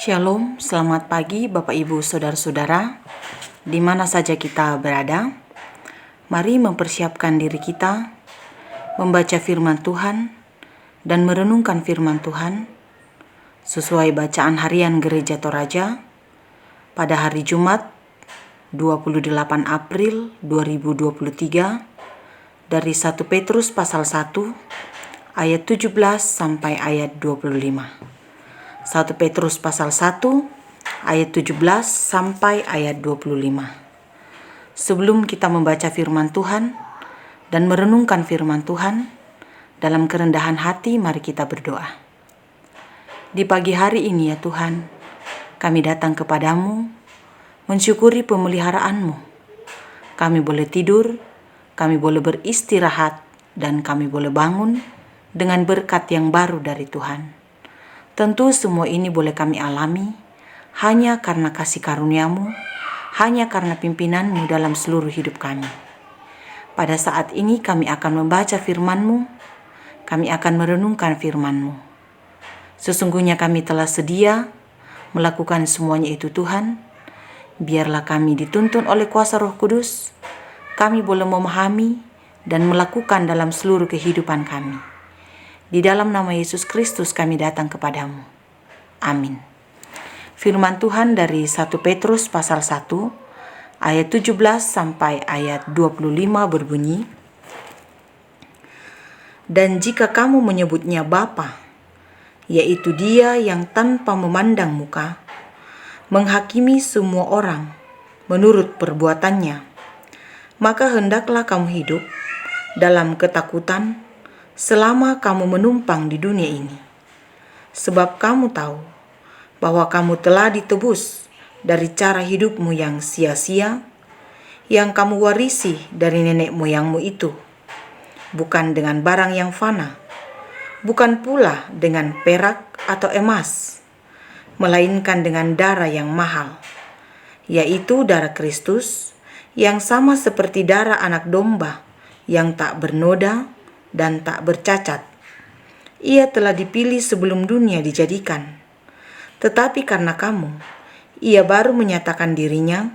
Shalom, selamat pagi Bapak Ibu Saudara-saudara, di mana saja kita berada. Mari mempersiapkan diri kita, membaca firman Tuhan, dan merenungkan firman Tuhan, sesuai bacaan harian Gereja Toraja, pada hari Jumat 28 April 2023, dari 1 Petrus pasal 1, ayat 17 sampai ayat 25. 1 Petrus pasal 1 ayat 17 sampai ayat 25. Sebelum kita membaca firman Tuhan dan merenungkan firman Tuhan, dalam kerendahan hati mari kita berdoa. Di pagi hari ini ya Tuhan, kami datang kepadamu mensyukuri pemeliharaanmu. Kami boleh tidur, kami boleh beristirahat, dan kami boleh bangun dengan berkat yang baru dari Tuhan. Tentu semua ini boleh kami alami hanya karena kasih karunia-Mu, hanya karena pimpinan-Mu dalam seluruh hidup kami. Pada saat ini kami akan membaca firman-Mu, kami akan merenungkan firman-Mu. Sesungguhnya kami telah sedia melakukan semuanya itu Tuhan. Biarlah kami dituntun oleh kuasa Roh Kudus, kami boleh memahami dan melakukan dalam seluruh kehidupan kami. Di dalam nama Yesus Kristus kami datang kepadamu. Amin. Firman Tuhan dari 1 Petrus pasal 1 ayat 17 sampai ayat 25 berbunyi, "Dan jika kamu menyebutnya Bapa, yaitu Dia yang tanpa memandang muka, menghakimi semua orang menurut perbuatannya, maka hendaklah kamu hidup dalam ketakutan selama kamu menumpang di dunia ini. Sebab kamu tahu bahwa kamu telah ditebus dari cara hidupmu yang sia-sia, yang kamu warisi dari nenek moyangmu itu, bukan dengan barang yang fana, bukan pula dengan perak atau emas, melainkan dengan darah yang mahal, yaitu darah Kristus, yang sama seperti darah anak domba yang tak bernoda dan tak bercacat. Ia telah dipilih sebelum dunia dijadikan. Tetapi karena kamu, Ia baru menyatakan dirinya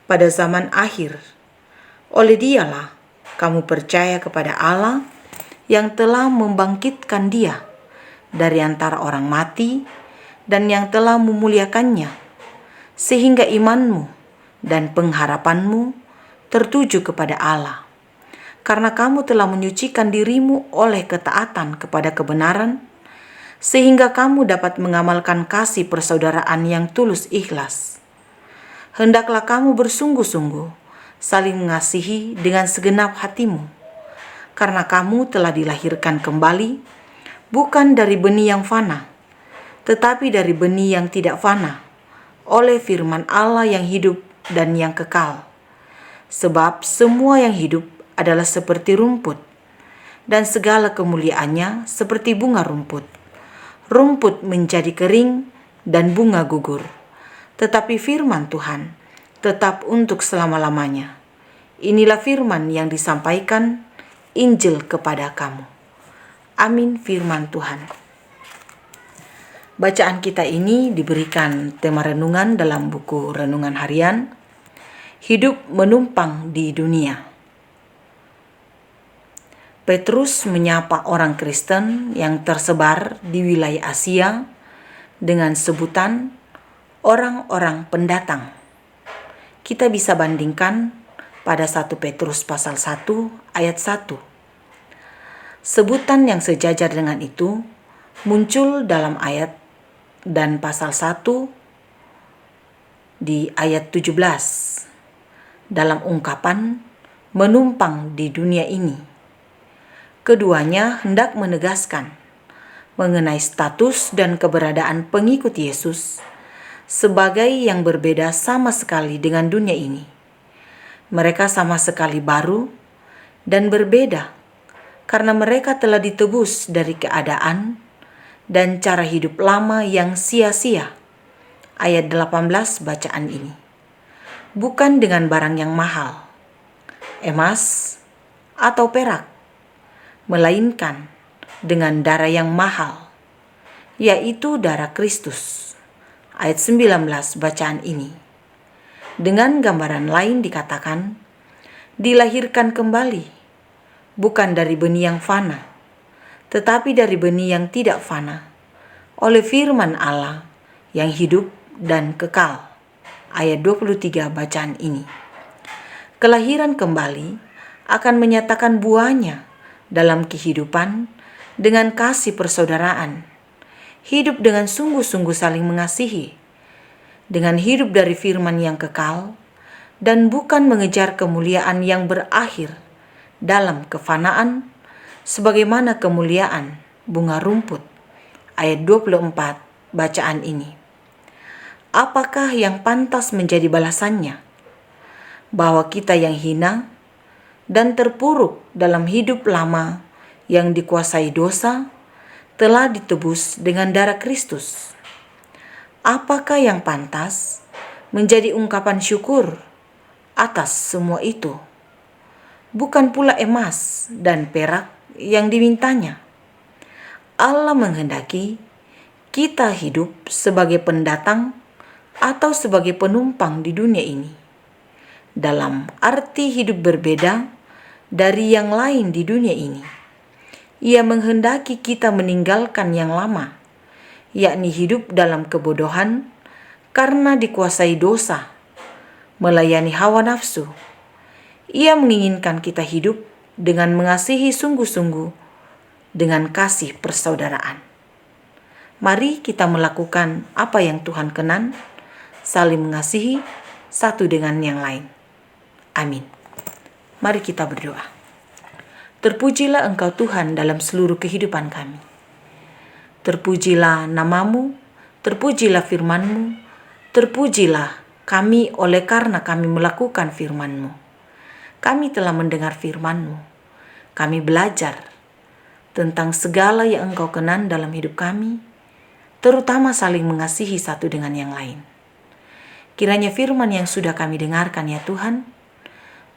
pada zaman akhir. Oleh Dialah kamu percaya kepada Allah yang telah membangkitkan Dia dari antara orang mati dan yang telah memuliakannya, sehingga imanmu dan pengharapanmu tertuju kepada Allah. Karena kamu telah menyucikan dirimu oleh ketaatan kepada kebenaran, sehingga kamu dapat mengamalkan kasih persaudaraan yang tulus ikhlas. Hendaklah kamu bersungguh-sungguh saling mengasihi dengan segenap hatimu, karena kamu telah dilahirkan kembali, bukan dari benih yang fana, tetapi dari benih yang tidak fana, oleh firman Allah yang hidup dan yang kekal. Sebab semua yang hidup adalah seperti rumput, dan segala kemuliaannya seperti bunga rumput. Rumput menjadi kering dan bunga gugur, tetapi firman Tuhan tetap untuk selama-lamanya. Inilah firman yang disampaikan Injil kepada kamu. Amin. Firman Tuhan. Bacaan kita ini diberikan tema renungan dalam buku Renungan Harian, Hidup Menumpang di Dunia. Petrus menyapa orang Kristen yang tersebar di wilayah Asia dengan sebutan orang-orang pendatang. Kita bisa bandingkan pada 1 Petrus pasal 1 ayat 1. Sebutan yang sejajar dengan itu muncul dalam ayat dan pasal 1 di ayat 17 dalam ungkapan menumpang di dunia ini. Keduanya hendak menegaskan mengenai status dan keberadaan pengikut Yesus sebagai yang berbeda sama sekali dengan dunia ini. Mereka sama sekali baru dan berbeda karena mereka telah ditebus dari keadaan dan cara hidup lama yang sia-sia. Ayat 18 bacaan ini. Bukan dengan barang yang mahal, emas atau perak, melainkan dengan darah yang mahal, yaitu darah Kristus, ayat 19 bacaan ini. Dengan gambaran lain dikatakan, dilahirkan kembali, bukan dari benih yang fana, tetapi dari benih yang tidak fana, oleh firman Allah yang hidup dan kekal. Ayat 23 bacaan ini. Kelahiran kembali akan menyatakan buahnya dalam kehidupan dengan kasih persaudaraan, hidup dengan sungguh-sungguh saling mengasihi, dengan hidup dari firman yang kekal, dan bukan mengejar kemuliaan yang berakhir dalam kefanaan, sebagaimana kemuliaan bunga rumput. Ayat 24 bacaan ini. Apakah yang pantas menjadi balasannya? Bahwa kita yang hina dan terpuruk dalam hidup lama yang dikuasai dosa telah ditebus dengan darah Kristus. Apakah yang pantas menjadi ungkapan syukur atas semua itu? Bukan pula emas dan perak yang dimintanya. Allah menghendaki kita hidup sebagai pendatang atau sebagai penumpang di dunia ini, dalam arti hidup berbeda dari yang lain di dunia ini. Ia menghendaki kita meninggalkan yang lama, yakni hidup dalam kebodohan karena dikuasai dosa, melayani hawa nafsu. Ia menginginkan kita hidup dengan mengasihi sungguh-sungguh dengan kasih persaudaraan. Mari kita melakukan apa yang Tuhan kenan, saling mengasihi satu dengan yang lain. Amin. Mari kita berdoa. Terpujilah Engkau Tuhan dalam seluruh kehidupan kami. Terpujilah nama-Mu, terpujilah firman-Mu, terpujilah kami oleh karena kami melakukan firman-Mu. Kami telah mendengar firman-Mu. Kami belajar tentang segala yang Engkau kenan dalam hidup kami, terutama saling mengasihi satu dengan yang lain. Kiranya firman yang sudah kami dengarkan ya Tuhan,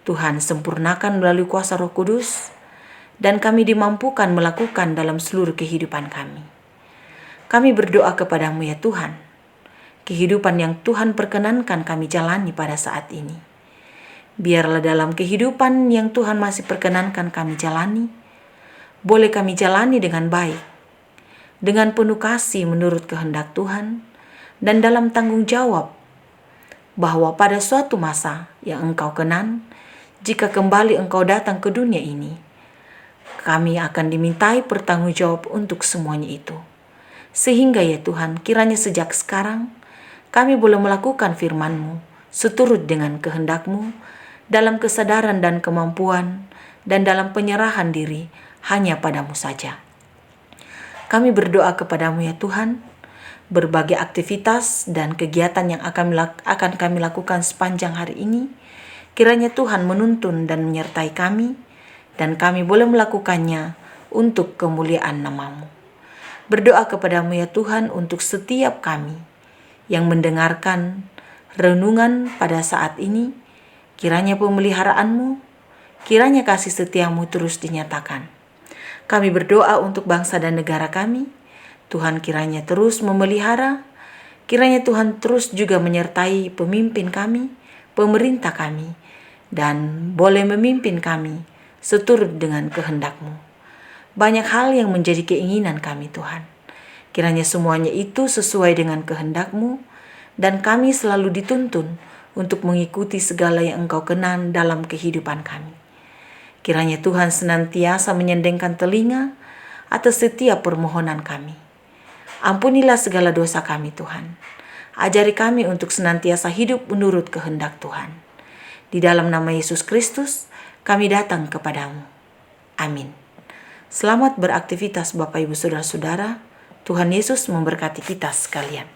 Tuhan sempurnakan melalui kuasa Roh Kudus, dan kami dimampukan melakukan dalam seluruh kehidupan kami. Kami berdoa kepadamu ya Tuhan, kehidupan yang Tuhan perkenankan kami jalani pada saat ini. Biarlah dalam kehidupan yang Tuhan masih perkenankan kami jalani, boleh kami jalani dengan baik, dengan penuh kasih menurut kehendak Tuhan, dan dalam tanggung jawab bahwa pada suatu masa yang Engkau kenan, jika kembali Engkau datang ke dunia ini, kami akan dimintai pertanggungjawab untuk semuanya itu. Sehingga ya Tuhan, kiranya sejak sekarang kami boleh melakukan firman-Mu seturut dengan kehendak-Mu dalam kesadaran dan kemampuan dan dalam penyerahan diri hanya pada-Mu saja. Kami berdoa kepadamu ya Tuhan, berbagai aktivitas dan kegiatan yang akan kami lakukan sepanjang hari ini, kiranya Tuhan menuntun dan menyertai kami, dan kami boleh melakukannya untuk kemuliaan nama-Mu. Berdoa kepadamu ya Tuhan untuk setiap kami yang mendengarkan renungan pada saat ini, kiranya pemeliharaan-Mu, kiranya kasih setia-Mu terus dinyatakan. Kami berdoa untuk bangsa dan negara kami, Tuhan kiranya terus memelihara, kiranya Tuhan terus juga menyertai pemimpin kami, pemerintah kami, dan boleh memimpin kami seturut dengan kehendak-Mu. Banyak hal yang menjadi keinginan kami Tuhan. Kiranya semuanya itu sesuai dengan kehendak-Mu, dan kami selalu dituntun untuk mengikuti segala yang Engkau kenan dalam kehidupan kami. Kiranya Tuhan senantiasa menyendengkan telinga atas setiap permohonan kami. Ampunilah segala dosa kami Tuhan. Ajari kami untuk senantiasa hidup menurut kehendak Tuhan. Di dalam nama Yesus Kristus, kami datang kepadamu. Amin. Selamat beraktivitas Bapak Ibu Saudara-saudara. Tuhan Yesus memberkati kita sekalian.